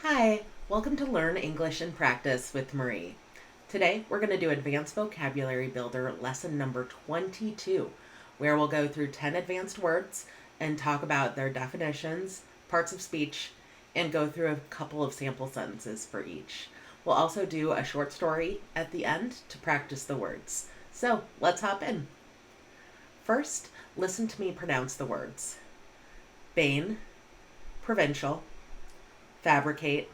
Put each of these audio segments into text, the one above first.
Hi, welcome to Learn English and Practice with Marie. Today we're going to do Advanced Vocabulary Builder lesson number 22, where we'll go through 10 advanced words and talk about their definitions, parts of speech, and go through a couple of sample sentences for each. We'll also do a short story at the end to practice the words. So let's hop in. First, listen to me pronounce the words. Bane, Provincial, Fabricate,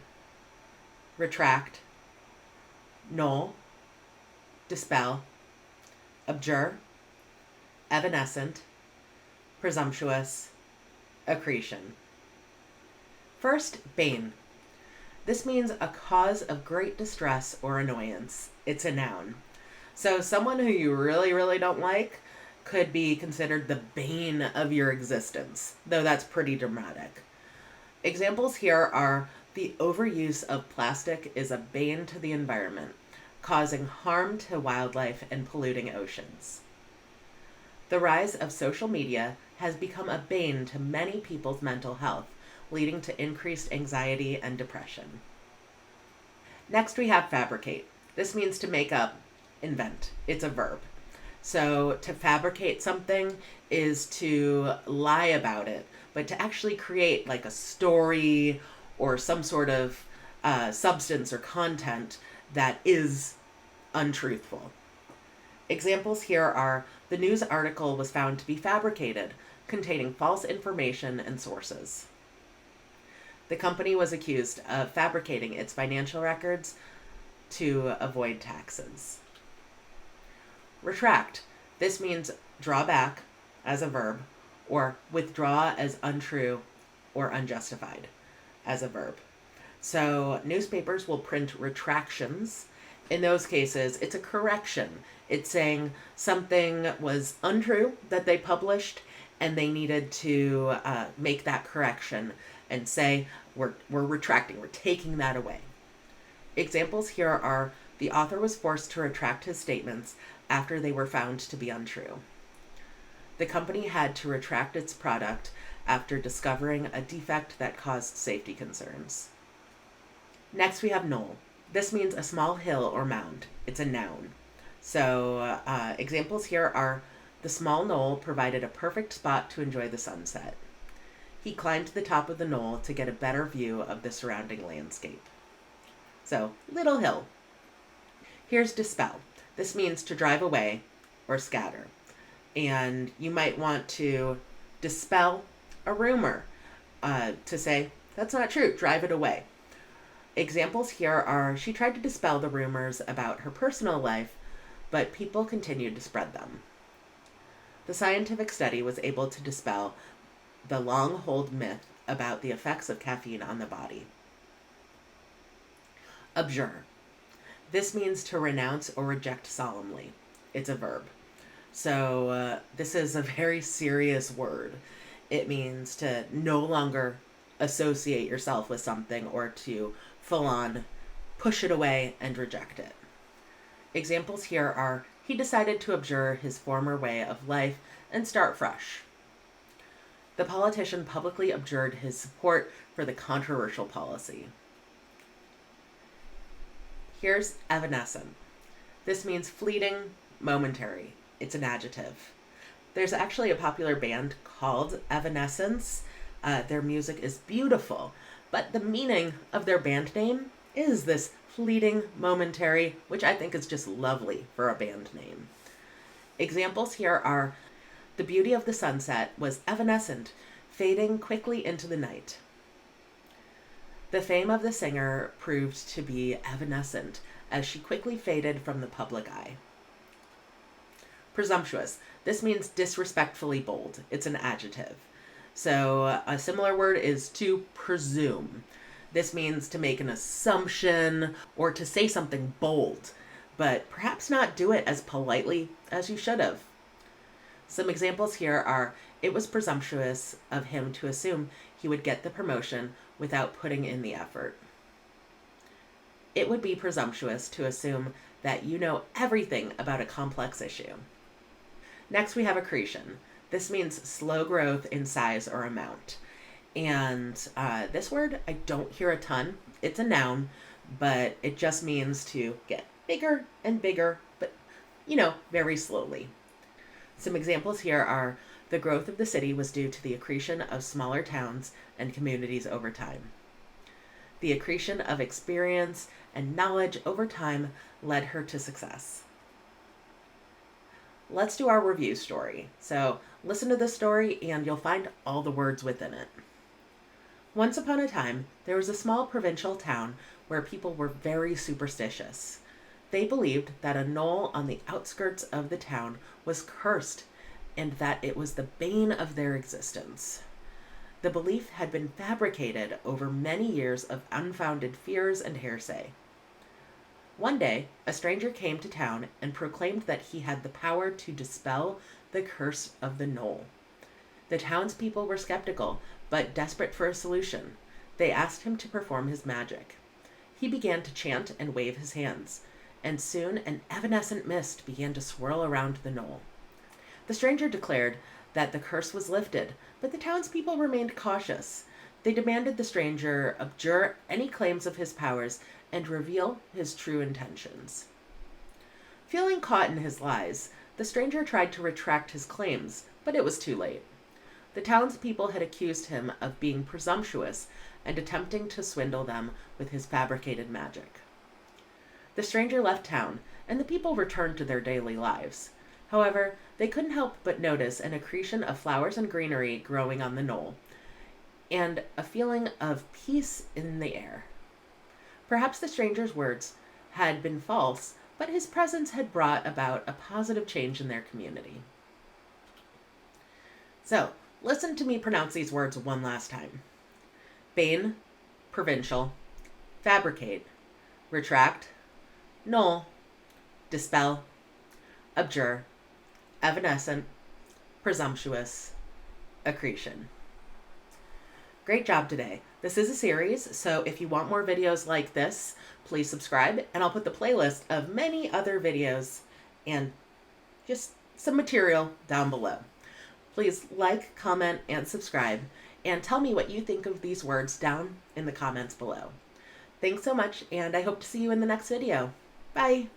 Retract, Knoll, Dispel, Abjure, Evanescent, Presumptuous, Accretion. First, Bane. This means a cause of great distress or annoyance. It's a noun. So someone who you really don't like could be considered the bane of your existence, though that's pretty dramatic. Examples here are the overuse of plastic is a bane to the environment, causing harm to wildlife and polluting oceans. The rise of social media has become a bane to many people's mental health, leading to increased anxiety and depression. Next, we have fabricate. This means to make up, invent. It's a verb. So to fabricate something is to lie about it, but to actually create like a story or some sort of substance or content that is untruthful. Examples here are the news article was found to be fabricated, containing false information and sources. The company was accused of fabricating its financial records to avoid taxes. Retract. This means draw back as a verb, or withdraw as untrue or unjustified as a verb. So newspapers will print retractions. In those cases, it's a correction. It's saying something was untrue that they published and they needed to make that correction and say, we're retracting, we're taking that away. Examples here are the author was forced to retract his statements after they were found to be untrue. The company had to retract its product after discovering a defect that caused safety concerns. Next, we have knoll. This means a small hill or mound. It's a noun. So examples here are the small knoll provided a perfect spot to enjoy the sunset. He climbed to the top of the knoll to get a better view of the surrounding landscape. So, little hill. Here's dispel. This means to drive away or scatter. And you might want to dispel a rumor to say, that's not true, drive it away. Examples here are she tried to dispel the rumors about her personal life, but people continued to spread them. The scientific study was able to dispel the long-held myth about the effects of caffeine on the body. Abjure. This means to renounce or reject solemnly. It's a verb. So this is a very serious word. It means to no longer associate yourself with something or to full on push it away and reject it. Examples here are he decided to abjure his former way of life and start fresh. The politician publicly abjured his support for the controversial policy. Here's evanescent. This means fleeting, momentary. It's an adjective. There's actually a popular band called Evanescence. Their music is beautiful, but the meaning of their band name is this fleeting, momentary, which I think is just lovely for a band name. Examples here are the beauty of the sunset was evanescent, fading quickly into the night. The fame of the singer proved to be evanescent as she quickly faded from the public eye. Presumptuous. This means disrespectfully bold. It's an adjective. So a similar word is to presume. This means to make an assumption or to say something bold, but perhaps not do it as politely as you should have. Some examples here are, it was presumptuous of him to assume he would get the promotion without putting in the effort. It would be presumptuous to assume that you know everything about a complex issue. Next, we have accretion. This means slow growth in size or amount. And this word, I don't hear a ton. It's a noun, but it just means to get bigger and bigger, but, very slowly. Some examples here are the growth of the city was due to the accretion of smaller towns and communities over time. The accretion of experience and knowledge over time led her to success. Let's do our review story. So listen to this story and you'll find all the words within it. Once upon a time, there was a small provincial town where people were very superstitious. They believed that a knoll on the outskirts of the town was cursed and that it was the bane of their existence. The belief had been fabricated over many years of unfounded fears and hearsay. One day, a stranger came to town and proclaimed that he had the power to dispel the curse of the knoll. The townspeople were skeptical, but desperate for a solution. They asked him to perform his magic. He began to chant and wave his hands, and soon an evanescent mist began to swirl around the knoll. The stranger declared that the curse was lifted, but the townspeople remained cautious. They demanded the stranger abjure any claims of his powers and reveal his true intentions. Feeling caught in his lies, the stranger tried to retract his claims, but it was too late. The townspeople had accused him of being presumptuous and attempting to swindle them with his fabricated magic. The stranger left town, and the people returned to their daily lives. However, they couldn't help but notice an accretion of flowers and greenery growing on the knoll, and a feeling of peace in the air. Perhaps the stranger's words had been false, but his presence had brought about a positive change in their community. So, listen to me pronounce these words one last time. Bane, Provincial, Fabricate, Retract, Knoll, Dispel, Abjure, Evanescent, Presumptuous, Accretion. Great job today. This is a series, so if you want more videos like this, please subscribe, and I'll put the playlist of many other videos and just some material down below. Please like, comment, and subscribe, and tell me what you think of these words down in the comments below. Thanks so much, and I hope to see you in the next video. Bye!